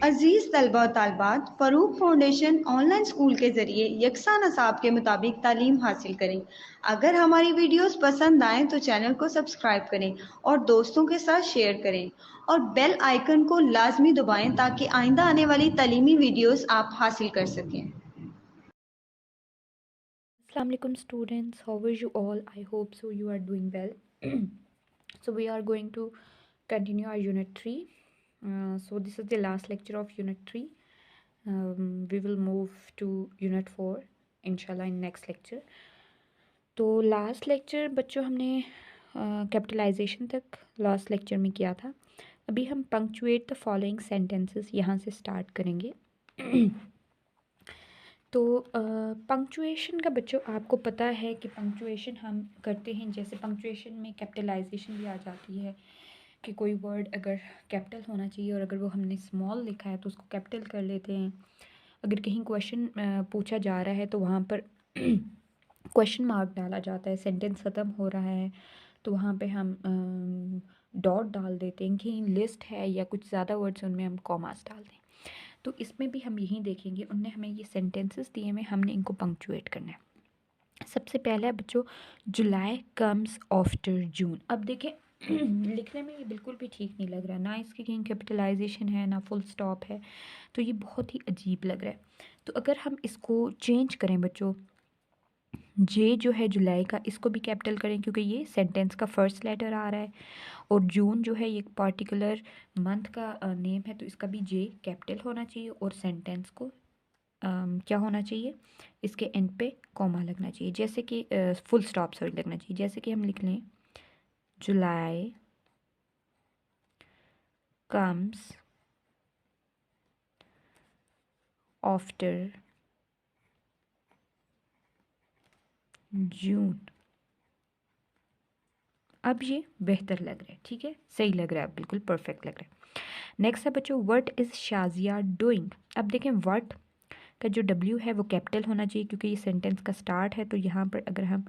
अजीज तलबा और तालबात, Farooq foundation online school के ज़रिए यकसा नसाब के मुताबिक तालीम हासिल करें। अगर हमारी वीडियोस पसंद आएँ तो चैनल को सब्सक्राइब करें और दोस्तों के साथ शेयर करें और बेल आइकन को लाजमी दबाएं ताकि आइंदा आने वाली तालीमी वीडियोस आप हासिल कर सकें। Assalamu alaikum students, how are you all? I hope so you are doing well. So we are going to continue our unit 3. So this is the last lecture of unit 3. We will move to unit 4 inshallah in next lecture. तो last lecture बच्चों हमने capitalisation तक last lecture में किया था। अभी हम punctuate the following sentences यहाँ से स्टार्ट करेंगे। तो पंक्चुएशन का बच्चों आपको पता है कि पंक्चुएशन हम करते हैं, जैसे पंक्चुएशन में कैपिटलाइजेशन भी आ जाती है कि कोई वर्ड अगर कैपिटल होना चाहिए और अगर वो हमने स्मॉल लिखा है तो उसको कैपिटल कर लेते हैं। अगर कहीं क्वेश्चन पूछा जा रहा है तो वहाँ पर क्वेश्चन मार्क डाला जाता है, सेंटेंस ख़त्म हो रहा है तो वहाँ पे हम डॉट डाल देते हैं। कहीं लिस्ट है या कुछ ज़्यादा वर्ड्स उनमें हम कॉमास डाल दें। तो इसमें भी हम यही देखेंगे, उनने हमें ये सेंटेंसेस दिए हैं, हमने इनको पंक्चुएट करना है। सबसे पहला है बच्चों, जुलाई कम्स आफ्टर जून। अब देखें लिखने में ये बिल्कुल भी ठीक नहीं लग रहा, ना इसकी कहीं कैपिटलाइजेशन है ना फुल स्टॉप है, तो ये बहुत ही अजीब लग रहा है। तो अगर हम इसको चेंज करें बच्चों, जे जो है जुलाई का, इसको भी कैपिटल करें क्योंकि ये सेंटेंस का फर्स्ट लेटर आ रहा है, और जून जो है ये पार्टिकुलर मंथ का नेम है तो इसका भी जे कैपिटल होना चाहिए और सेंटेंस को क्या होना चाहिए, इसके एंड पे कॉमा लगना चाहिए, जैसे कि फुल स्टॉप सॉरी लगना चाहिए। जैसे कि हम लिख लें जुलाई कम्स आफ्टर जून। अब ये बेहतर लग रहा है, ठीक है, सही लग रहा है, बिल्कुल परफेक्ट लग रहा है। नेक्स्ट है बच्चों, व्हाट इज़ शाजिया डूइंग। अब देखें व्हाट का जो डब्ल्यू है वो कैपिटल होना चाहिए क्योंकि ये सेंटेंस का स्टार्ट है, तो यहाँ पर अगर हम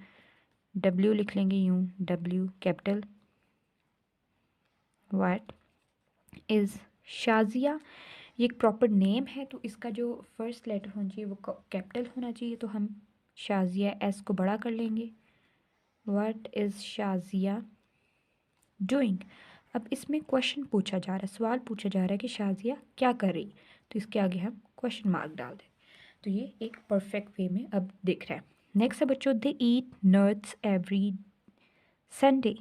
डब्ल्यू लिख लेंगे यूँ, W capital, what is Shazia, ये एक प्रॉपर नेम है तो इसका जो फर्स्ट लेटर होना चाहिए वो कैपिटल होना चाहिए, तो हम शाजिया एस को बड़ा कर लेंगे, व्हाट इज़ शाजिया डूइंग। अब इसमें क्वेश्चन पूछा जा रहा है, सवाल पूछा जा रहा है कि शाजिया क्या कर रही, तो इसके आगे हम क्वेश्चन मार्क डाल दें, तो ये एक परफेक्ट वे में अब दिख रहा है। नेक्स्ट है बच्चों, दे ईट नट्स एवरी संडे।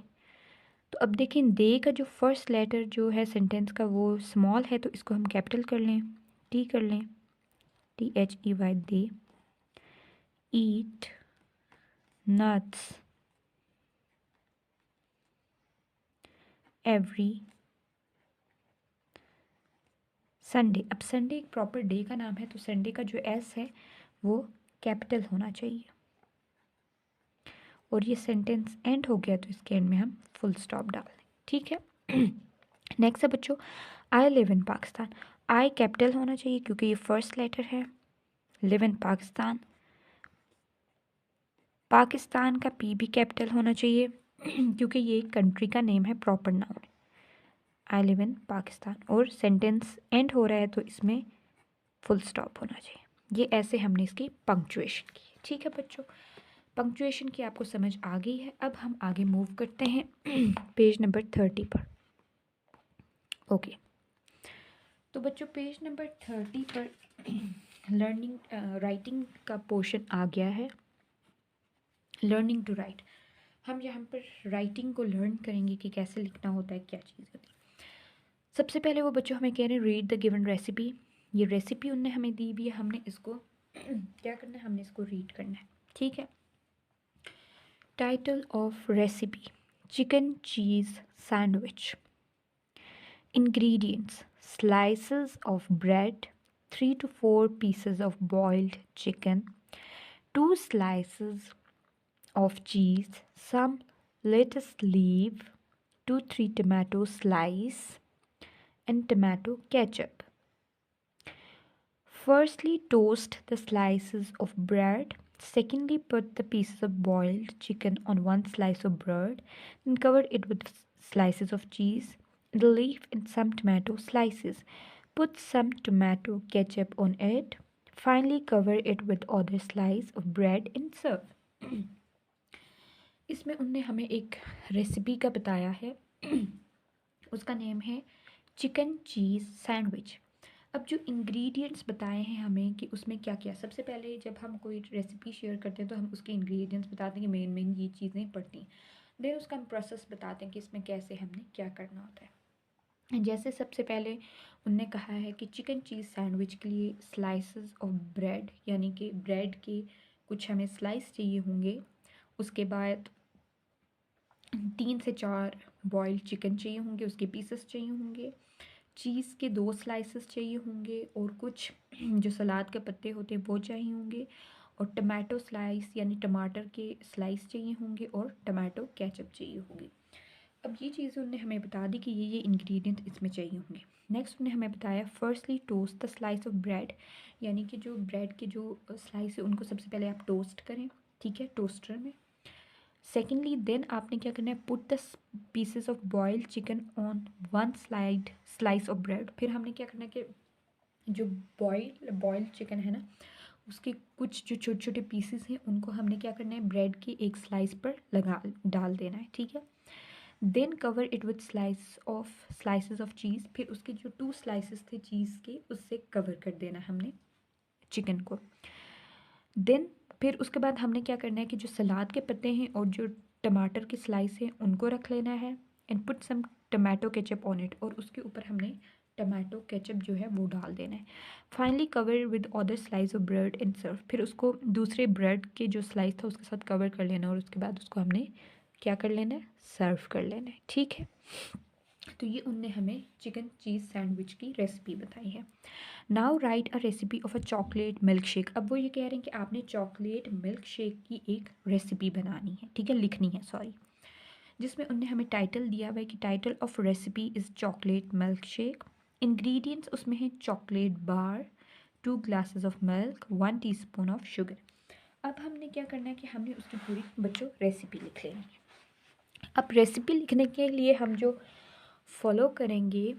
तो अब देखें दे का जो फर्स्ट लेटर जो है सेंटेंस का वो स्मॉल है तो इसको हम कैपिटल कर लें, टी कर लें, THEY, they eat nuts every Sunday. अब संडे एक प्रॉपर डे का नाम है तो संडे का जो एस है वो कैपिटल होना चाहिए, और ये सेंटेंस एंड हो गया तो इसके एंड में हम फुल स्टॉप डाल दें, ठीक है। नेक्स्ट है बच्चों, I live in Pakistan. I capital होना चाहिए क्योंकि ये फर्स्ट लेटर है, लिव इन पाकिस्तान, पाकिस्तान का पी भी कैपिटल होना चाहिए क्योंकि ये कंट्री का नेम है, प्रॉपर नाउन है, आई लिव इन पाकिस्तान, और सेंटेंस एंड हो रहा है तो इसमें फुल स्टॉप होना चाहिए। ये ऐसे हमने इसकी पंक्चुएशन की, ठीक है बच्चों। पंक्चुएशन की आपको समझ आ गई है। अब हम आगे मूव करते हैं पेज नंबर 30 पर। ओके तो बच्चों पेज नंबर 30 पर लर्निंग राइटिंग का पोर्शन आ गया है, लर्निंग टू राइट। हम यहाँ पर राइटिंग को लर्न करेंगे कि कैसे लिखना होता है, क्या चीज़ होती है। सबसे पहले वो बच्चों हमें कह रहे हैं रीड द गिवन रेसिपी। ये रेसिपी उनने हमें दी भी है, हमने इसको क्या करना है, हमने इसको रीड करना है, ठीक है। Title of recipe, chicken cheese sandwich. Ingredients: slices of bread, 3 to 4 pieces of boiled chicken, 2 slices of cheese, some lettuce leaf, 2-3 tomato slice, and tomato ketchup. Firstly, toast the slices of bread. Secondly, put the pieces of boiled chicken on one slice of bread, then cover it with slices of cheese, and leave in some tomato slices. Put some tomato ketchup on it. Finally cover it with other slice of bread and serve. इसमें उनने हमें एक recipe का बताया है। उसका name है chicken चीज़ sandwich. अब जो इंग्रेडिएंट्स बताए हैं हमें कि उसमें क्या क्या, सबसे पहले जब हम कोई रेसिपी शेयर करते हैं तो हम उसके इंग्रेडिएंट्स बताते हैं कि मेन मेन ये चीज़ें पड़ती हैं। देन उसका हम प्रोसेस बताते हैं कि इसमें कैसे हमने क्या करना होता है। जैसे सबसे पहले उनने कहा है कि चिकन चीज़ सैंडविच के लिए स्लाइसेस ऑफ ब्रेड, यानी कि ब्रेड के कुछ हमें स्लाइस चाहिए होंगे। उसके बाद 3 से 4 बॉइल्ड चिकन चाहिए होंगे, उसके पीसेस चाहिए होंगे। चीज़ के 2 स्लाइसेस चाहिए होंगे और कुछ जो सलाद के पत्ते होते हैं वो चाहिए होंगे। और टमाटो स्लाइस यानी टमाटर के स्लाइस चाहिए होंगे और टमाटो केचप चाहिए होंगे। अब ये चीज़ें उन्होंने हमें बता दी कि ये इंग्रेडिएंट इसमें चाहिए होंगे। नेक्स्ट उन्होंने हमें बताया firstly toast the slice of bread, यानी कि जो ब्रेड के जो स्लाइस है उनको सबसे पहले आप टोस्ट करें, ठीक है, टोस्टर में। सेकेंडली देन आपने क्या करना है, put the pieces of boiled chicken on 1 slice of bread. फिर हमने क्या करना है कि जो बॉइल्ड चिकन है ना, उसके कुछ जो छोटे छोटे पीसेस हैं उनको हमने क्या करना है, ब्रेड के एक स्लाइस पर डाल देना है, ठीक है। Then cover it with slices of cheese. फिर उसके जो 2 स्लाइसेस थे चीज़ के उससे कवर कर देना हमने चिकन को। देन फिर उसके बाद हमने क्या करना है कि जो सलाद के पत्ते हैं और जो टमाटर के स्लाइस हैं उनको रख लेना है। And put some tomato ketchup on it, और उसके ऊपर हमने टमाटो केचप जो है वो डाल देना है। Finally cover with other slice of bread and serve. फिर उसको दूसरे ब्रेड के जो स्लाइस था उसके साथ कवर कर लेना और उसके बाद उसको हमने क्या कर लेना है, सर्व कर लेना है, ठीक है। तो ये उनने हमें चिकन चीज़ सैंडविच की रेसिपी बताई है। Now right a recipe of a chocolate milk shake. अब वो ये कह रहे हैं कि आपने चॉकलेट मिल्क शेक की एक रेसिपी बनानी है, ठीक है, लिखनी है, सॉरी, जिसमें उनने हमें टाइटल दिया हुआ है कि title of recipe is chocolate milk shake. Ingredients उसमें हैं chocolate bar, 2 glasses of milk, 1 teaspoon of sugar. अब हमने क्या करना है कि हमने उसकी पूरी बच्चों रेसिपी लिख लेनी है। अब रेसिपी लिखने के लिए हम जो फॉलो करेंगे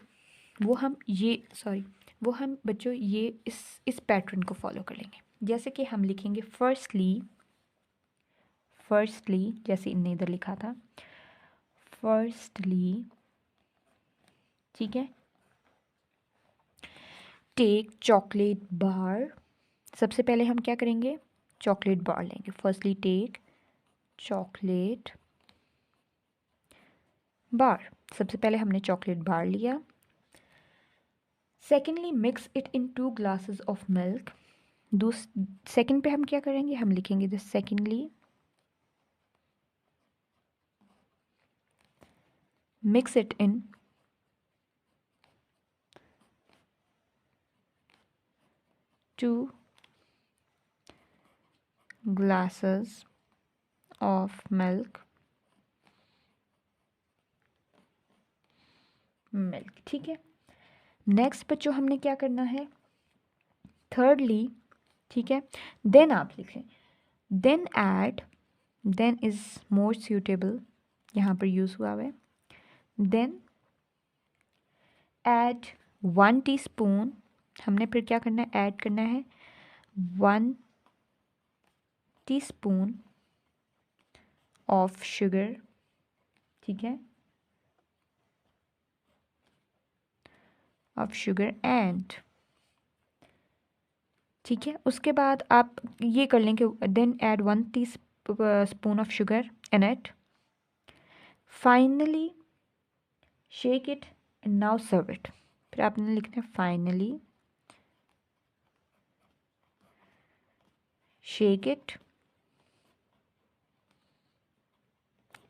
वो हम बच्चों ये इस पैटर्न को फॉलो कर लेंगे। जैसे कि हम लिखेंगे फर्स्टली, जैसे इनने इधर लिखा था फर्स्टली, ठीक है, टेक चॉकलेट बार। सबसे पहले हम क्या करेंगे, चॉकलेट बार लेंगे। फर्स्टली टेक चॉकलेट बार, सबसे पहले हमने चॉकलेट बार लिया। Secondly mix it in 2 glasses of milk. Second पे हम क्या करेंगे, हम लिखेंगे the secondly mix it in 2 glasses of milk, ठीक है। नेक्स्ट बच्चों हमने क्या करना है, थर्डली, ठीक है, देन आप लिखें, then add, then is more suitable, यहाँ पर यूज़ हुआ है। देन ऐड 1 टीस्पून, हमने फिर क्या करना है, ऐड करना है 1 टीस्पून ऑफ शुगर, ठीक है, ऑफ शुगर एंड, ठीक है। उसके बाद आप ये कर लेंगे, then add 1 teaspoon of sugar in it, finally shake it and now serve it. फिर आपने लिखना है finally shake it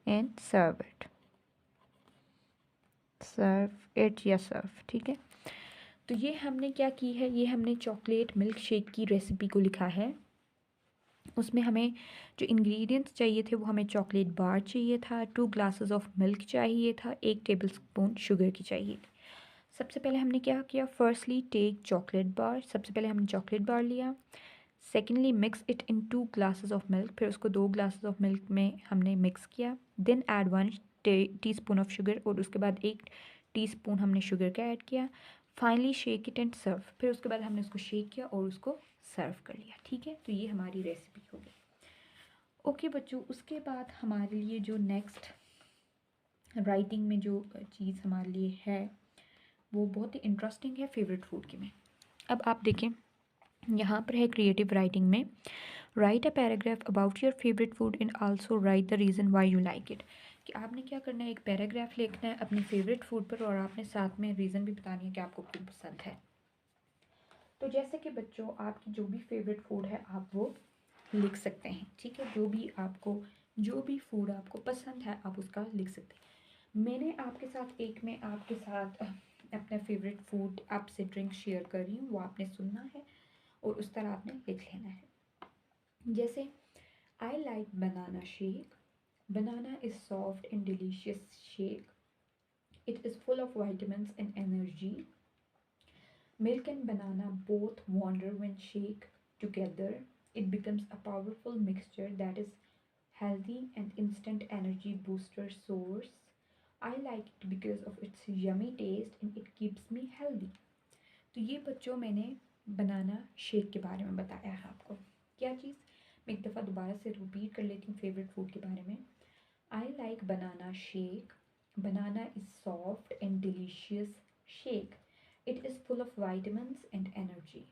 and serve it या सर्व, ठीक है। तो ये हमने क्या की है, ये हमने चॉकलेट मिल्क शेक की रेसिपी को लिखा है। उसमें हमें जो इंग्रेडिएंट्स चाहिए थे वो हमें चॉकलेट बार चाहिए था, 2 ग्लासेस ऑफ मिल्क चाहिए था, 1 टेबलस्पून शुगर की चाहिए थी। सबसे पहले हमने क्या किया, फर्स्टली टेक चॉकलेट बार, सबसे पहले हमने चॉकलेट बार लिया। Secondly mix it in 2 glasses of milk, फिर उसको 2 ग्लासेस ऑफ मिल्क में हमने मिक्स किया। Then add 1 teaspoon of sugar, और उसके बाद 1 टीस्पून हमने शुगर का ऐड किया। Finally shake it and serve, फिर उसके बाद हमने उसको शेक किया और उसको सर्व कर लिया। ठीक है, तो ये हमारी रेसिपी हो गई। ओके बच्चों, उसके बाद हमारे लिए जो नेक्स्ट राइटिंग में जो चीज़ हमारे लिए है वो बहुत ही इंटरेस्टिंग है, फेवरेट फूड की में। अब आप देखें यहाँ पर है क्रिएटिव राइटिंग में, write a paragraph about your favourite food and also right the reason why you like it. कि आपने क्या करना है, एक पैराग्राफ लिखना है अपनी फेवरेट फूड पर और आपने साथ में रीज़न भी बतानी है कि आपको क्यों पसंद है। तो जैसे कि बच्चों आपकी जो भी फेवरेट फूड है आप वो लिख सकते हैं। ठीक है, जो भी फूड आपको पसंद है आप उसका लिख सकते हैं। मैंने आपके साथ मैं आपके साथ अपना फेवरेट फूड आपसे ड्रिंक शेयर कर रही हूँ, वो आपने सुनना है और उस तरह आपने लिख लेना है। जैसे I like banana shake, banana is soft and delicious shake, it is full of vitamins and energy, milk and banana both wander when shake together, it becomes a powerful mixture that is healthy and instant energy booster source, I like it because of its yummy taste and it keeps me healthy। तो ये बच्चों मैंने banana shake के बारे में बताया है आपको। क्या चीज़, मैं एक दफ़ा दोबारा से रिपीट कर लेती हूँ फेवरेट फूड के बारे में। I like banana shake. Banana is soft and delicious shake. It is full of vitamins and energy.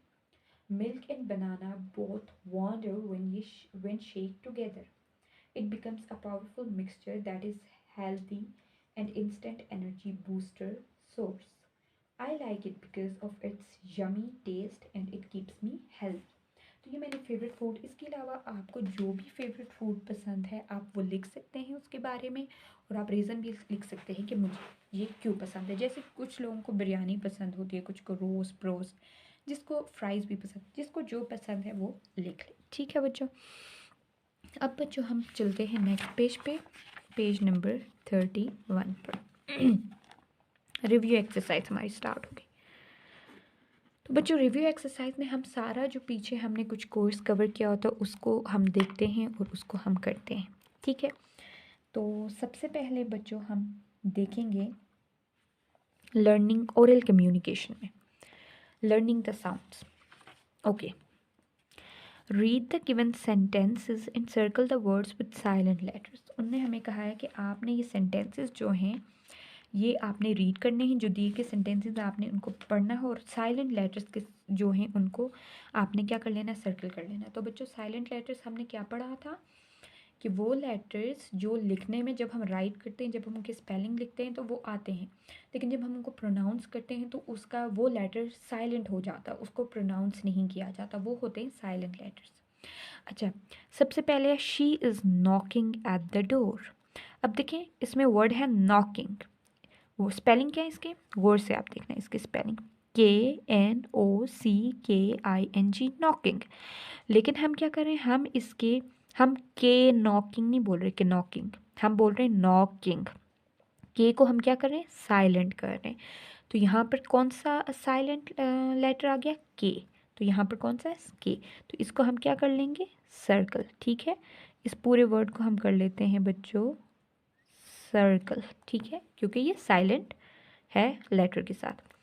Milk and banana both wander when shake together. It becomes a powerful mixture that is healthy and instant energy booster source. I like it because of its yummy taste and it keeps me healthy। तो ये मेरे favourite food. इसके अलावा आपको जो भी favourite food पसंद है आप वो लिख सकते हैं उसके बारे में, और आप रीज़न भी लिख सकते हैं कि मुझे ये क्यों पसंद है। जैसे कुछ लोगों को बिरयानी पसंद होती है, कुछ को रोस्ट, जिसको फ्राइज़ भी पसंद, जिसको जो पसंद है वो लिख ले। ठीक है बच्चों, अब बच्चों हम चलते हैं नेक्स्ट पेज पे, पेज नंबर 31 पर। रिव्यू एक्सरसाइज हमारी स्टार्ट होगी। तो बच्चों रिव्यू एक्सरसाइज में हम सारा जो पीछे हमने कुछ कोर्स कवर किया होता है उसको हम देखते हैं और उसको हम करते हैं। ठीक है, तो सबसे पहले बच्चों हम देखेंगे लर्निंग ओरल कम्युनिकेशन में, learning the sounds. Okay, read the given sentences and circle the words with silent letters. उन्होंने हमें कहा है कि आपने ये सेंटेंसेस जो हैं ये आपने रीड करने हैं, जो दिए गए सेंटेंसेस आपने उनको पढ़ना है और साइलेंट लेटर्स के जो हैं उनको आपने क्या कर लेना, सर्कल कर लेना। तो बच्चों साइलेंट लेटर्स हमने क्या पढ़ा था कि वो लेटर्स जो लिखने में जब हम राइट करते हैं, जब हम उनके स्पेलिंग लिखते हैं तो वो आते हैं, लेकिन जब हम उनको प्रोनाउंस करते हैं तो उसका वो लेटर साइलेंट हो जाता, उसको प्रोनाउंस नहीं किया जाता, वो होते हैं साइलेंट लेटर्स। अच्छा, सबसे पहले she is knocking at the door. अब देखें इसमें वर्ड है नॉकिंग, वो स्पेलिंग क्या है इसके, वर्ड से आप देखना है इसकी स्पेलिंग KNOCKING, नॉकिंग। लेकिन हम क्या कर रहे हैं, हम के नॉकिंग नहीं बोल रहे, के नॉकिंग हम बोल रहे हैं नॉकिंग। के को हम क्या कर रहे हैं, साइलेंट कर रहे हैं। तो यहाँ पर कौन सा साइलेंट लेटर आ गया, के। तो यहाँ पर कौन सा है, के। तो इसको हम क्या कर लेंगे, सर्कल। ठीक है, इस पूरे वर्ड को हम कर लेते हैं बच्चों सर्कल। ठीक है, क्योंकि ये साइलेंट है लेटर के साथ।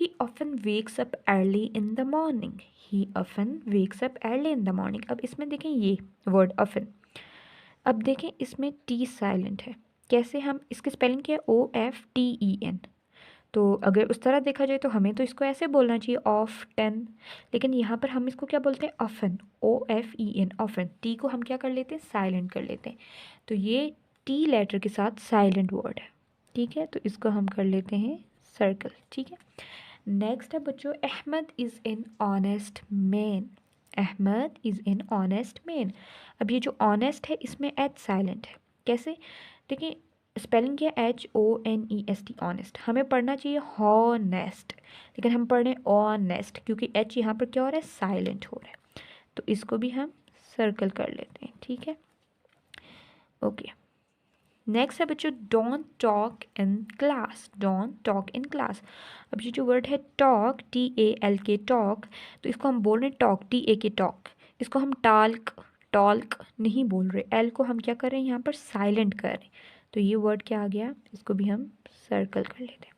ही often wakes up early in the morning, he often wakes up early in the morning. अब इसमें देखें ये वर्ड ऑफन, अब देखें इसमें टी साइलेंट है, कैसे हम इसकी स्पेलिंग क्या है, OFTEN। तो अगर उस तरह देखा जाए तो हमें तो इसको ऐसे बोलना चाहिए ऑफ 10, लेकिन यहाँ पर हम इसको क्या बोलते हैं, ऑफन, OFEN, ऑफन। टी को हम क्या कर लेते हैं, साइलेंट कर लेते हैं। तो ये टी लेटर के साथ साइलेंट वर्ड है। ठीक है, तो इसको हम कर लेते हैं सर्कल। ठीक है, नेक्स्ट है बच्चों Ahmad is an honest man, Ahmad is an honest man. अब ये जो ऑनेस्ट है इसमें एच साइलेंट है, कैसे, देखिए स्पेलिंग क्या है, HONEST, ऑनेस्ट। हमें पढ़ना चाहिए हॉनेस्ट, लेकिन हम पढ़ रहे हैं ऑनेस्ट क्योंकि एच यहाँ पर क्या हो रहा है, साइलेंट हो रहा है। तो इसको भी हम सर्कल कर लेते हैं। ठीक है, ओके। नेक्स्ट है बच्चों don't talk in class, don't talk in class. अब ये जो वर्ड है टॉक, TALK, टॉक, तो इसको हम बोल रहे हैं टॉक, TAK, टॉक। इसको हम टॉल्क नहीं बोल रहे, एल को हम क्या कर रहे हैं यहाँ पर साइलेंट कर रहे हैं। तो ये वर्ड क्या आ गया, इसको भी हम सर्कल कर लेते हैं।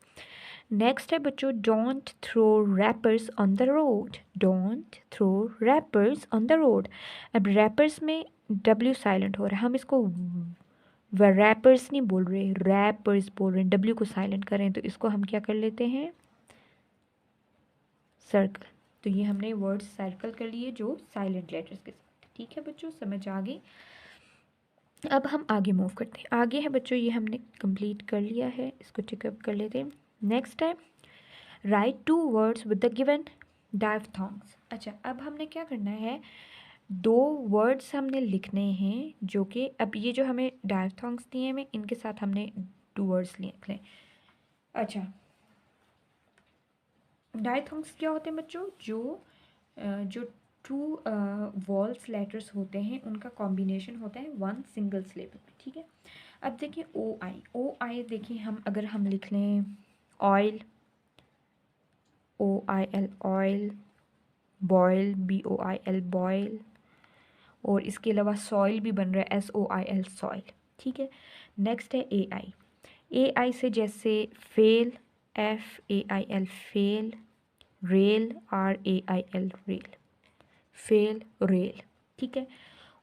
नेक्स्ट है बच्चों, don't throw wrappers on the road. Don't throw wrappers on the road. अब रैपर्स में डब्ल्यू साइलेंट हो रहा है, हम इसको रैपर्स नहीं बोल रहे, रैपर्स बोल रहे हैं, डब्ल्यू को साइलेंट करें तो इसको हम क्या कर लेते हैं, सर्कल। तो ये हमने वर्ड सर्कल कर लिए जो साइलेंट लेटर्स के साथ। ठीक है बच्चों, समझ आ गई। अब हम आगे मूव करते हैं। आगे है बच्चों, ये हमने कंप्लीट कर लिया है, इसको टिकअप कर लेते हैं। नेक्स्ट है write 2 words with the given diphthongs. अच्छा, अब हमने क्या करना है, 2 वर्ड्स हमने लिखने हैं जो कि, अब ये जो हमें डायफ्थॉन्ग्स दिए हैं इनके साथ हमने 2 वर्ड्स लिख लें। अच्छा, डायथॉन्ग्स क्या होते हैं बच्चों, जो 2 वॉल्स लेटर्स होते हैं उनका कॉम्बिनेशन होता है 1 सिंगल सिलेबल में। ठीक है, अब देखिए ओ आई देखिए, हम अगर हम लिख लें oil, OIL oil, boil BOIL boil, और इसके अलावा सॉइल भी बन रहा है SOIL सॉइल। ठीक है, नेक्स्ट है ए आई से जैसे fail, FAIL fail, rail RAIL rail, fail rail. ठीक है,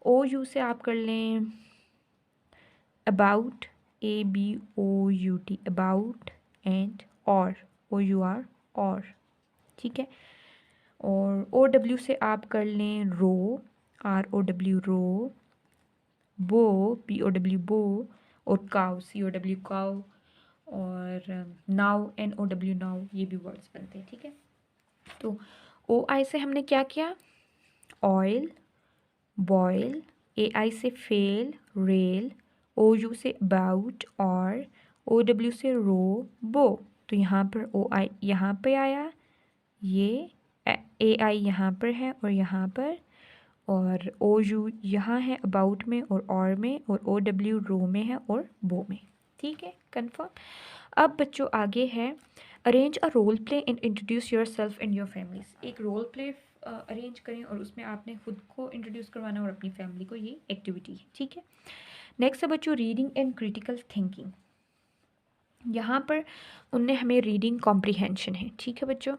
OU से आप कर लें about, ABOUT about, and OUR और। ठीक है, और OW से आप कर लें रो, ROW रो, बो BOW बो, और काउ COW काउ, और नाउ NOW नाउ, ये भी वर्ड्स बनते हैं। ठीक है, तो OI से हमने क्या किया, ऑयल, बॉयल, AI से fail rail, OU say about और, OW से रो बो। तो यहाँ पर OI यहाँ पे आया, ये AI यहाँ पर है और यहाँ पर, और OU यहाँ है अबाउट में और में, और OW रो में है और बो में। ठीक है, कंफर्म। अब बच्चों आगे है arrange a role play and introduce yourself and your families. एक रोल प्ले अरेंज करें और उसमें आपने खुद को इंट्रोड्यूस करवाना और अपनी फैमिली को, ये एक्टिविटी है। ठीक है, नेक्स्ट है बच्चों रीडिंग एंड क्रिटिकल थिंकिंग। यहाँ पर उनने हमें रीडिंग कॉम्प्रीहेंशन है। ठीक है बच्चों,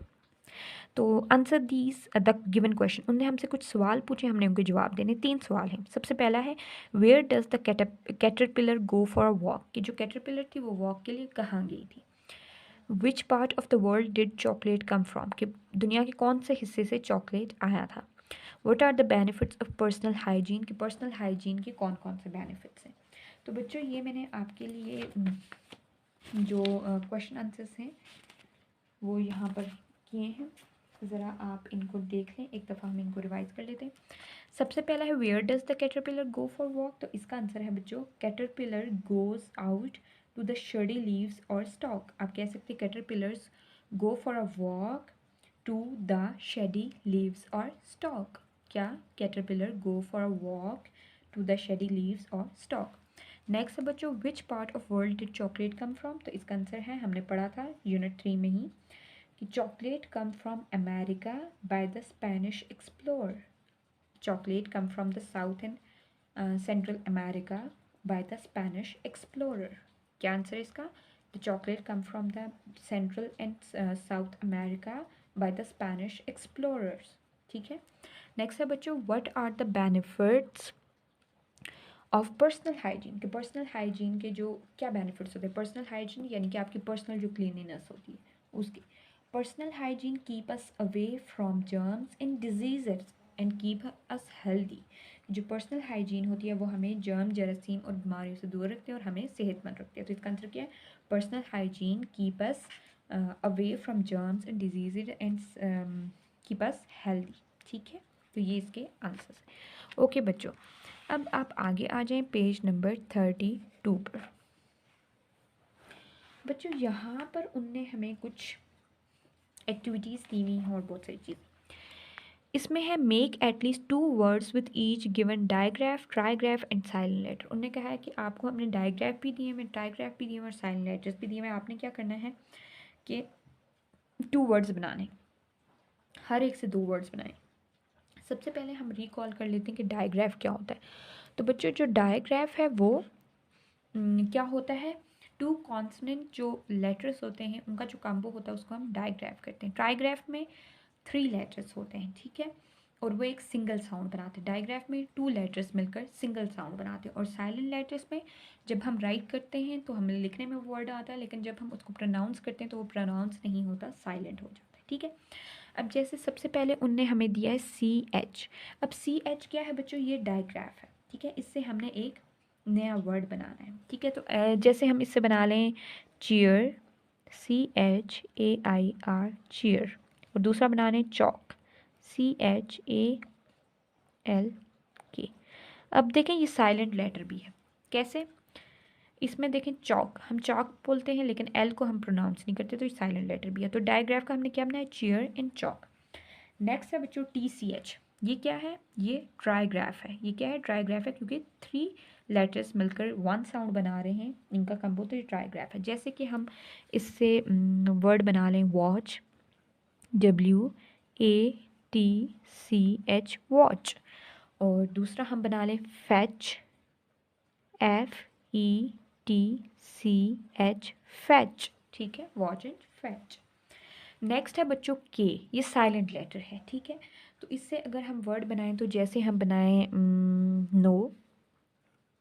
तो answer these the given question, उनने हमसे कुछ सवाल पूछे, हमने उनके जवाब देने। 3 सवाल हैं। सबसे पहला है where does the caterpillar go for a walk, कि जो कैटरपिलर थी वो वॉक के लिए कहाँ गई थी। विच part of the world did chocolate come from, कि दुनिया के कौन से हिस्से से चॉकलेट आया था। What are the benefits of personal hygiene, कि पर्सनल हाइजीन के कौन कौन से बेनिफिट्स हैं। तो बच्चों ये मैंने आपके लिए जो क्वेश्चन आंसर्स हैं वो यहाँ पर किए हैं, ज़रा आप इनको देख लें, एक दफ़ा हम इनको रिवाइज कर लेते हैं। सबसे पहला है where does the caterpillar go for walk, तो इसका आंसर है बच्चों caterpillar goes out to the shady leaves और स्टॉक। आप कह सकते हैं caterpillars go for a walk to the shady leaves और स्टॉक। क्या, caterpillar go for a walk to the shady leaves और स्टॉक। नेक्स्ट है बच्चों which part of world did chocolate come from, तो इसका आंसर है, हमने पढ़ा था यूनिट 3 में ही, कि chocolate come from America by the Spanish explorer. Chocolate come from the South and Central America by the Spanish explorer. क्या आंसर है इसका, the chocolate come from the Central and South America by the Spanish explorers. ठीक है, next है बच्चों what are the benefits of personal hygiene, के personal hygiene के जो क्या बेनिफिट्स होते हैं। पर्सनल हाइजीन यानी कि आपकी पर्सनल जो क्लीनिनेस होती है उसकी। Personal hygiene keep us away from germs and diseases and keep us healthy. जो पर्सनल हाइजीन होती है वो हमें जर्म जरासीम और बीमारियों से दूर रखते हैं और हमें सेहतमंद रखते हैं। तो इसका आंसर क्या है, personal hygiene keep us away from germs and diseases and keep us healthy. ठीक है, तो ये इसके आंसर्स हैं। ओके बच्चों, अब आप आगे आ जाएं पेज नंबर 32 पर। बच्चों यहाँ पर उनने हमें कुछ एक्टिविटीज़ दी हुई हैं और बहुत सारी चीज़ इसमें है। Make at least 2 words with each given digraph, trigraph and silent letter. उन्होंने कहा है कि आपको हमने डायग्राफ भी दिए हैं, ट्राईग्राफ भी दिए हैं और साइलेंट लेटर्स भी दिए हैं। आपने क्या करना है कि 2 वर्ड्स बनाने, हर एक से 2 वर्ड्स बनाएं। सबसे पहले हम रिकॉल कर लेते हैं कि डायग्राफ क्या होता है। तो बच्चों जो डायग्राफ है वो क्या होता है, टू कॉन्सोनेंट जो लेटर्स होते हैं उनका जो कॉम्बो होता है उसको हम डाइग्राफ कहते हैं। ट्राइग्राफ में 3 लेटर्स होते हैं, ठीक है, और वो एक सिंगल साउंड बनाते हैं। डाइग्राफ में 2 लेटर्स मिलकर सिंगल साउंड बनाते हैं। और साइलेंट लेटर्स में जब हम राइट करते हैं तो हमें लिखने में वर्ड आता है, लेकिन जब हम उसको प्रोनाउंस करते हैं तो वो प्रोनाउंस नहीं होता, साइलेंट हो जाता है, ठीक है। अब जैसे सबसे पहले उनने हमें दिया है CH। अब CH क्या है बच्चों, ये डाइग्राफ है, ठीक है। इससे हमने एक नया वर्ड बनाना है, ठीक है। तो जैसे हम इससे बना लें चेयर, CHAIR, चेयर। और दूसरा बना लें चॉक, CHALK। अब देखें ये साइलेंट लेटर भी है, कैसे? इसमें देखें चॉक, हम चॉक बोलते हैं लेकिन एल को हम प्रोनाउंस नहीं करते, तो ये साइलेंट लेटर भी है। तो डायग्राफ का हमने क्या बनाया, चेयर एंड चॉक। नेक्स्ट है बच्चों TCH। ये क्या है, ये ट्राइग्राफ है। ये क्या है, ट्राइग्राफ है, क्योंकि 3 लेटर्स मिलकर 1 साउंड बना रहे हैं, इनका कम्बो, तो ये ट्राइग्राफ है। जैसे कि हम इससे वर्ड बना लें वॉच, WATCH, वॉच। और दूसरा हम बना लें फैच, FETCH, फैच, ठीक है, वॉच एंड फैच। नेक्स्ट है बच्चों के, ये साइलेंट लेटर है, ठीक है। तो इससे अगर हम वर्ड बनाएं तो जैसे हम बनाएं know,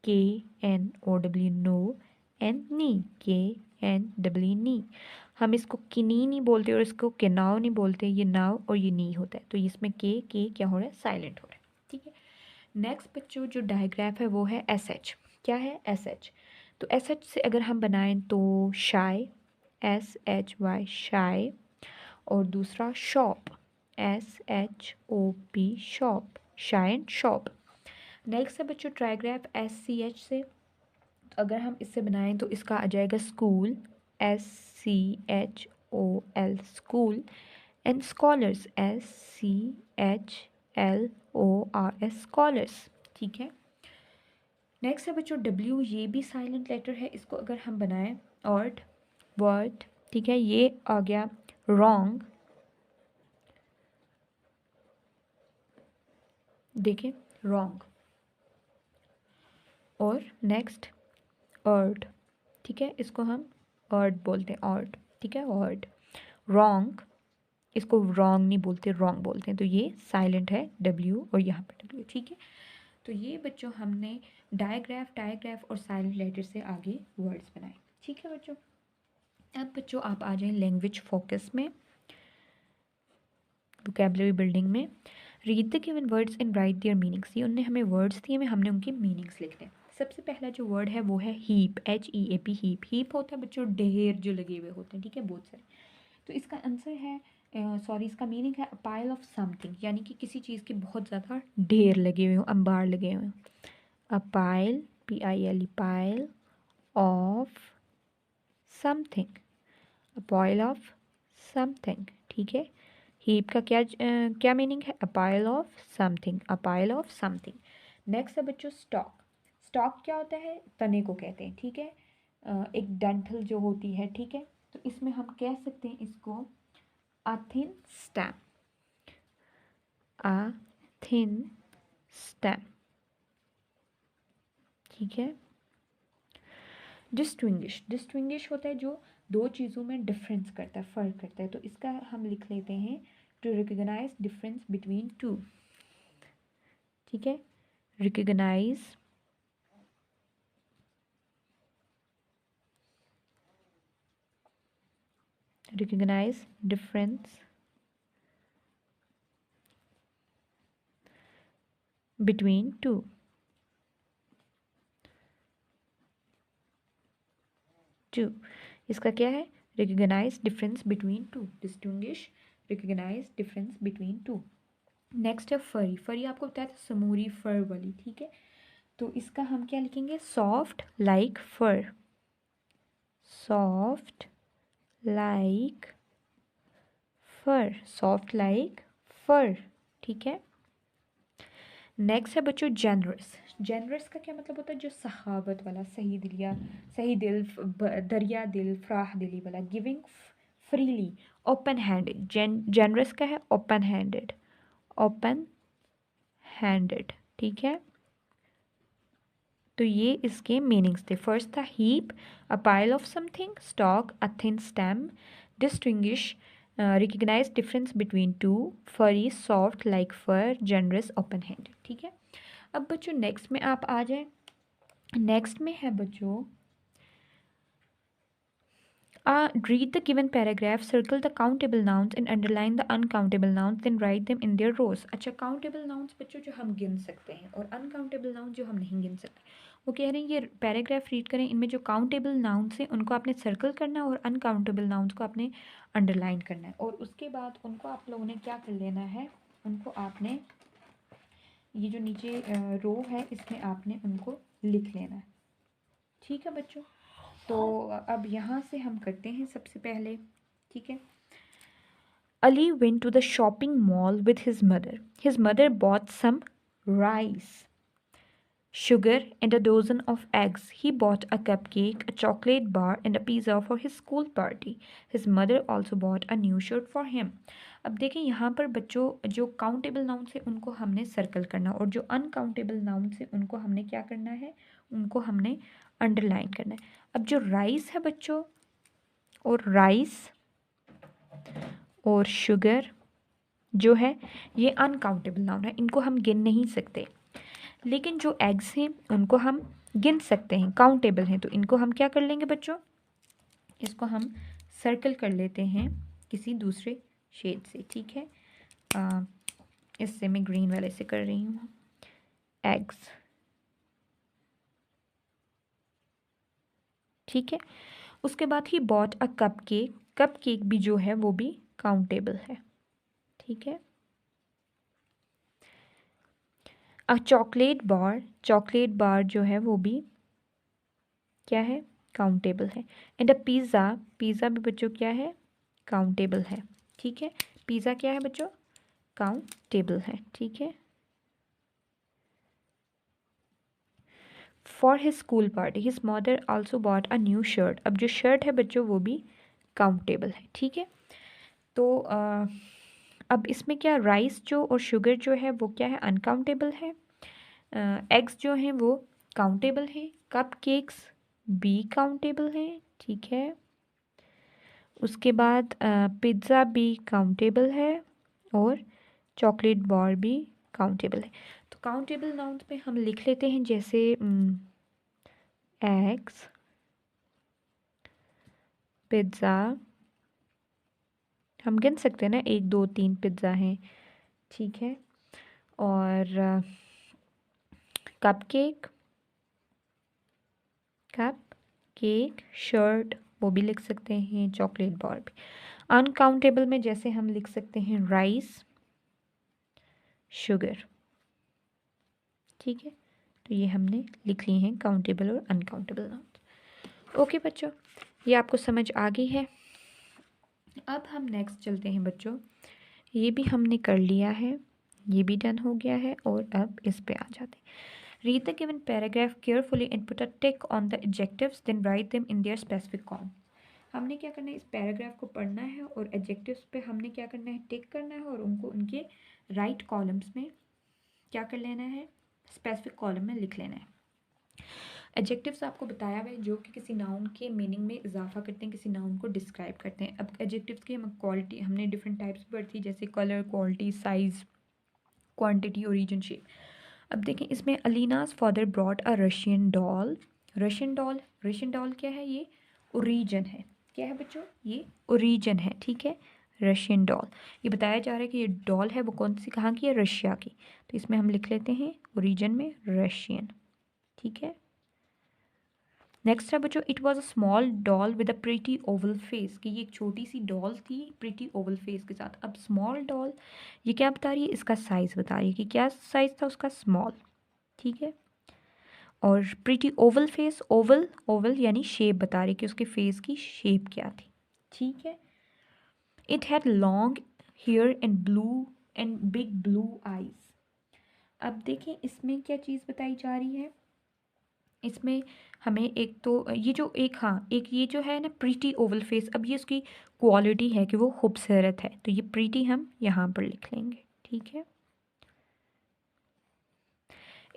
KNOW, know, and knee, KNW, knee. हम इसको किनी नहीं बोलते और इसको केनाव नहीं बोलते, ये नाव और ये नी होता है। तो इसमें के क्या हो रहा है, साइलेंट हो रहा है, ठीक है। नेक्स्ट बच्चों जो डायग्राफ है वो है SH। क्या है, SH। तो SH से अगर हम बनाएं तो शाय, SHY, शाय। और दूसरा shop, SHOP, shop, shine shop. Next है बच्चों ट्राइग्राफ SCH से। तो अगर हम इससे बनाएं तो इसका आ जाएगा school, SCHOL, school. And scholars, SCHLORS, scholars, ठीक है। नेक्स्ट है बच्चों W। ये भी साइलेंट लेटर है, इसको अगर हम बनाएं ऑर्ड, वर्ड, ठीक है। ये आ गया रॉन्ग, देखें रॉन्ग। और नेक्स्ट अर्ड, ठीक है, इसको हम अर्ड बोलते हैं, अर्ड, ठीक है, अर्ड। रॉन्ग, इसको रॉन्ग नहीं बोलते, रॉन्ग बोलते हैं। तो ये साइलेंट है W और यहाँ पर W, ठीक है। तो ये बच्चों हमने डायग्राफ और साइलेंट लेटर से आगे वर्ड्स बनाए, ठीक है बच्चों। अब बच्चों आप आ जाएं लैंग्वेज फोकस में, वोकैबुलरी बिल्डिंग में। Read the given words and right there meanings. ये उन्होंने हमें वर्ड्स दिए, हमने उनके मीनिंग्स लिखने हैं। सबसे पहला जो वर्ड है वो है हीप, HEAP, हीप। हीप होता है बच्चों ढेर जो लगे हुए होते हैं, ठीक है, बहुत सारे। तो इसका आंसर है, सॉरी, इसका मीनिंग है अ पाइल ऑफ समथिंग, यानी कि किसी चीज़ के बहुत ज़्यादा ढेर लगे हुए हों, अंबार लगे हुए हों। A pile, PILE, pile of something, a pile of something, ठीक है। हीप का क्या मीनिंग है, अ pile of something, a pile of something. Next है बच्चों स्टॉक। स्टॉक क्या होता है, तने को कहते हैं, ठीक है। एक डंठल जो होती है, ठीक है। तो इसमें हम कह सकते हैं इसको अ थिन स्टेम, अ थिन स्टेम, ठीक है। डिस्टिंग्विश, डिस्टिंग्विश होता है जो दो चीज़ों में डिफरेंस करता है, फ़र्क करता है। तो इसका हम लिख लेते हैं to recognise difference between two, ठीक है। रिकग्नाइज डिफरेंस बिटवीन टू, इसका क्या है, recognise difference between two, distinguish, recognise difference between two. Next है फरी। फरी आपको बताया था समूरी, फर वाली, ठीक है। तो इसका हम क्या लिखेंगे, सॉफ्ट लाइक फर, सॉफ्ट लाइक फर, सॉफ्ट लाइक फर, ठीक है। नेक्स्ट है बच्चों जेनरस। जेनरस का क्या मतलब होता है, जो सखावत वाला, सही दिलिया, सही दिल, दरिया दिल, फ्राह दिली वाला। Giving freely, open handed. Generous का है ओपन हैंडेड, ओपन हैंडेड, ठीक है। तो ये इसके मीनिंग्स थे। फर्स्ट था heap, a pile of something, stock, a thin stem, distinguish, recognise difference between two, furry, soft like fur, generous, open hand. ठीक है, अब बच्चों नेक्स्ट में आप आ जाए। नेक्स्ट में है बच्चों read the given paragraph, circle the countable nouns and underline the uncountable nouns, then write them in their rows। अच्छा, countable nouns बच्चों जो हम गिन सकते हैं और uncountable nouns जो हम नहीं गिन सकते, वो कह रहे हैं ये पैराग्राफ रीड करें, इनमें जो काउंटेबल नाउन्स हैं उनको आपने सर्कल करना है और अनकाउंटेबल नाउन्स को आपने अंडरलाइन करना है। और उसके बाद उनको आप लोगों ने क्या कर लेना है, उनको आपने ये जो नीचे रो है इसमें आपने उनको लिख लेना है। ठीक है बच्चों, तो अब यहाँ से हम करते हैं सबसे पहले। ठीक है, Ali went to the shopping mall with his mother. His mother bought some rice, sugar, and a dozen of eggs. He bought a cupcake, a chocolate bar, and a pizza for his school party. His mother also bought a new shirt for him. अब देखें यहाँ पर बच्चों जो countable nouns है उनको हमने circle करना और जो अनकाउंटेबल नाउन्स है उनको हमने क्या करना है, उनको हमने अंडरलाइन करना है। अब जो राइस है बच्चों, और राइस और शुगर जो है ये अनकाउंटेबल नाउन है, इनको हम गिन नहीं सकते। लेकिन जो एग्स हैं उनको हम गिन सकते हैं, काउंटेबल हैं, तो इनको हम क्या कर लेंगे बच्चों, इसको हम सर्कल कर लेते हैं किसी दूसरे शेड से। ठीक है, इससे मैं ग्रीन वाले से कर रही हूँ, एग्स। ठीक है, उसके बाद he bought a cup cake, cup cake भी जो है वो भी काउंटेबल है। ठीक है, अ चॉकलेट बार, चॉकलेट बार जो है वो भी क्या है, काउंटेबल है। एंड अ पिज़्ज़ा, पिज़्ज़ा भी बच्चों क्या है, काउंटेबल है। ठीक है, पिज़्ज़ा क्या है बच्चों, काउंटेबल है। ठीक है, for his school party his mother also bought a new shirt. अब जो शर्ट है बच्चों वो भी काउंटेबल है। ठीक है, तो अब इसमें क्या, राइस जो और शुगर जो है वो क्या है, अनकाउंटेबल है। एग्स जो हैं वो काउंटेबल हैं, कप केक्स भी काउंटेबल हैं। ठीक है, उसके बाद पिज़्ज़ा भी काउंटेबल है और चॉकलेट बार भी काउंटेबल है। तो काउंटेबल नाउन्स पे हम लिख लेते हैं, जैसे एग्स, पिज़्ज़ा, हम गिन सकते हैं ना, 1 2 3 पिज़्ज़ा हैं। ठीक है, और cup cake, cup cake, shirt वो भी लिख सकते हैं, चॉकलेट बार भी। अनकाउंटेबल में जैसे हम लिख सकते हैं राइस, शुगर। ठीक है, तो ये हमने लिख लिए हैं काउंटेबल और अनकाउंटेबल नाउन। ओके बच्चों, ये आपको समझ आ गई है। अब हम नेक्स्ट चलते हैं बच्चों, ये भी हमने कर लिया है, ये भी डन हो गया है, और अब इस पे आ जाते हैं। Read the given paragraph carefully and put a tick on the adjectives, then write them in their specific column. हमने क्या करना है, इस पैराग्राफ को पढ़ना है और एडजेक्टिव्स पे हमने क्या करना है, टिक करना है और उनको उनके राइट कॉलम्स में क्या कर लेना है, स्पेसिफिक कॉलम में लिख लेना है। एडजेक्टिव्स आपको बताया हुआ है जो कि किसी नाउन के मीनिंग में इजाफा करते हैं, किसी नाउन को डिस्क्राइब करते हैं। अब एडजेक्टिव्स की हम क्वालिटी, हमने डिफरेंट टाइप्स पढ़ी थी, जैसे colour, quality, size, quantity, origin, shape. अब देखें, इसमें अलीनाज father brought a Russian doll. Russian doll, Russian doll क्या है, ये ओरिजिन है। क्या है बच्चों, ये ओरिजिन है। ठीक है, रशियन डॉल, ये बताया जा रहा है कि ये डॉल है वो कौन सी, कहाँ की है, रशिया की। तो इसमें हम लिख लेते हैं ओरिजिन में रशियन। ठीक है, नेक्स्ट है बच्चों, it was a small doll with a pretty Oval face, कि ये एक छोटी सी डॉल थी प्रीटी ओवल फेस के साथ। अब स्मॉल डॉल ये क्या बता रही है, इसका साइज बता रही है कि क्या साइज था उसका, स्मॉल। ठीक है, और pretty Oval face, Oval Oval यानी शेप बता रही है कि उसके फेस की शेप क्या थी। ठीक है, it had long hair and blue and big blue eyes. अब देखें इसमें क्या चीज़ बताई जा रही है, इसमें हमें एक तो ये जो एक, हाँ एक ये जो है ना प्रीटी ओवल फेस, अब ये उसकी क्वालिटी है कि वो खूबसूरत है, तो ये प्रीटी हम यहाँ पर लिख लेंगे। ठीक है,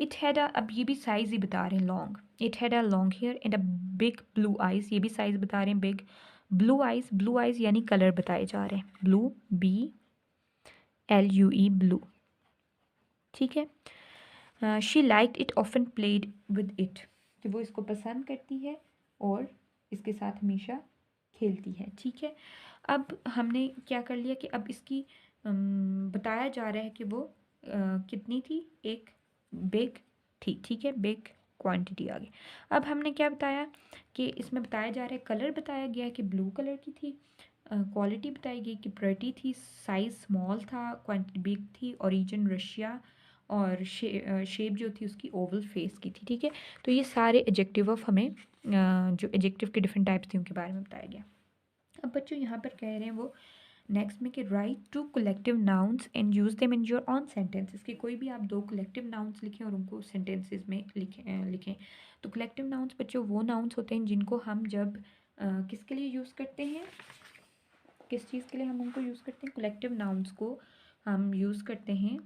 इट हैड अ, अब ये भी साइज़ ही बता रहे हैं long, it had a long hair and a big blue eyes, ये भी साइज़ बता रहे हैं बिग। ब्लू आइज़ यानी कलर बताए जा रहे हैं, ब्लू BLUE ब्लू, ठीक है। She liked it often played with it, कि वो इसको पसंद करती है और इसके साथ हमेशा खेलती है, ठीक है। अब हमने क्या कर लिया कि अब इसकी बताया जा रहा है कि वो कितनी थी, एक बिग थी, ठीक है, बिग क्वांटिटी आ गई। अब हमने क्या बताया कि इसमें बताया जा रहा है, कलर बताया गया है कि ब्लू कलर की थी, क्वालिटी बताई गई कि प्रेटी थी, साइज़ स्मॉल था, क्वांटिटी बिग थी, ओरिजिन रशिया, और शेप जो थी उसकी ओवल फेस की थी, ठीक है। तो ये सारे एडजेक्टिव ऑफ हमें जो एडजेक्टिव के डिफरेंट टाइप्स थे उनके बारे में बताया गया। अब बच्चों यहाँ पर कह रहे हैं वो नेक्स्ट में कि write two collective nouns and use them in your own sentences, कि कोई भी आप 2 कलेक्टिव नाउन्स लिखें और उनको सेंटेंसेस में लिखें। तो कलेक्टिव नाउन्स बच्चों वो नाउन्स होते हैं जिनको हम जब किसके लिए यूज़ करते हैं, किस चीज़ के लिए हम उनको यूज़ करते हैं, कलेक्टिव नाउन्स को हम यूज़ करते हैं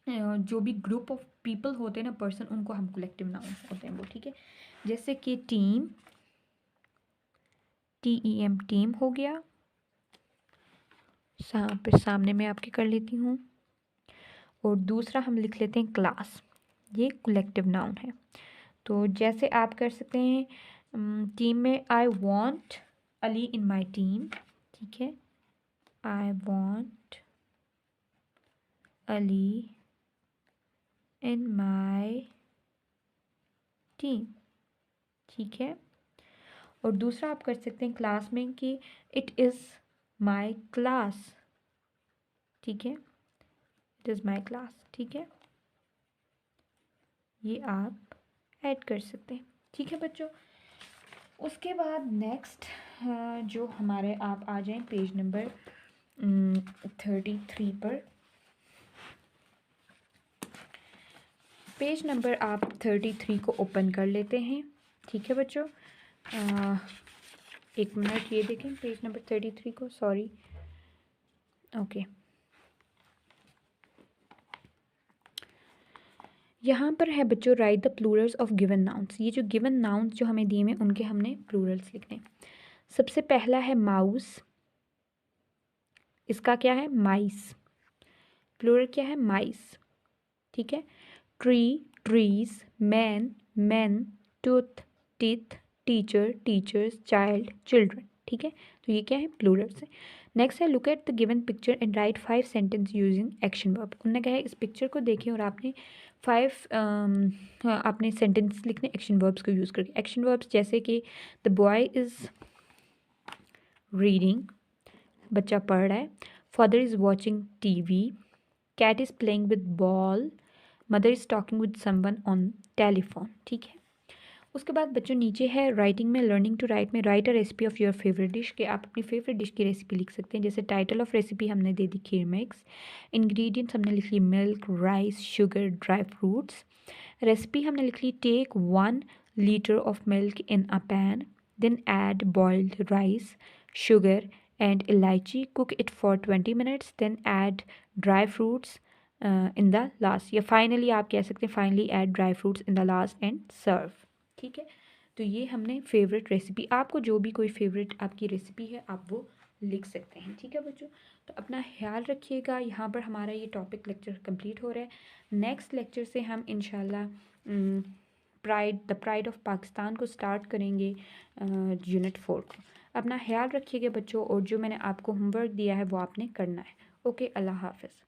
जो भी ग्रुप ऑफ पीपल होते हैं ना, पर्सन, उनको हम कलेक्टिव नाउन्स होते हैं वो, ठीक है। जैसे कि टीम, TEM टीम हो गया, सामने मैं आपके कर लेती हूँ। और दूसरा हम लिख लेते हैं क्लास, ये कलेक्टिव नाउन है। तो जैसे आप कर सकते हैं टीम में, I want Ali in my team, ठीक है, I want Ali in my team, ठीक है। और दूसरा आप कर सकते हैं क्लास में कि इट इज़ माई क्लास, ठीक है, इट इज़ माई क्लास, ठीक है, ये आप ऐड कर सकते हैं, ठीक है बच्चों। उसके बाद नेक्स्ट जो हमारे, आप आ जाएं पेज नंबर 33 पर। पेज नंबर आप 33 को ओपन कर लेते हैं, ठीक है बच्चों। एक मिनट, ये देखें पेज नंबर 33 को, सॉरी, ओके। यहाँ पर है बच्चों right the Plurals of given nouns, ये जो गिवन नाउन्स जो हमें दिए हैं उनके हमने प्लूरल्स लिखने। सबसे पहला है माउस, इसका क्या है, माइस, प्लूरल क्या है, माइस, ठीक है। Tree, trees, man, man, tooth, teeth, teacher, teachers, child, children, ठीक है। तो ये क्या है, प्लूरल्स है। नेक्स्ट है look at the given picture and right 5 sentence using action verb. उन्होंने कहा है इस पिक्चर को देखें और आपने 5 आपने सेंटेंस लिखने एक्शन वर्ब्स को यूज़ करके। एक्शन वर्ब्स जैसे कि द बॉय इज़ रीडिंग, बच्चा पढ़ रहा है, father is watching TV, cat is playing with ball, mother is talking with someone on telephone, ठीक है। उसके बाद बच्चों नीचे है राइटिंग में, लर्निंग टू राइट में, write a recipe of your favourite dish, के आप अपनी फेवरेट डिश की रेसिपी लिख सकते हैं। जैसे टाइटल ऑफ रेसिपी हमने दे दी खीर मिक्स, इंग्रेडिएंट्स हमने लिख ली milk, rice, sugar, dry fruits. Recipe हमने लिख ली take 1 litre of milk in a pan, then add boiled rice, sugar and elaichi, cook it for 20 minutes, then add dry fruits in the last, या finally आप कह सकते हैं finally add dry fruits in the last and serve, ठीक है। तो ये हमने फेवरेट रेसिपी, आपको जो भी कोई फेवरेट आपकी रेसिपी है आप वो लिख सकते हैं, ठीक है बच्चों। तो अपना ख्याल रखिएगा। यहाँ पर हमारा ये टॉपिक लेक्चर कंप्लीट हो रहा है। नेक्स्ट लेक्चर से हम इंशाल्लाह द प्राइड ऑफ पाकिस्तान को स्टार्ट करेंगे, यूनिट 4 को। अपना ख्याल रखिएगा बच्चों, और जो मैंने आपको होमवर्क दिया है वो आपने करना है। ओके, अल्लाह हाफ़िज़।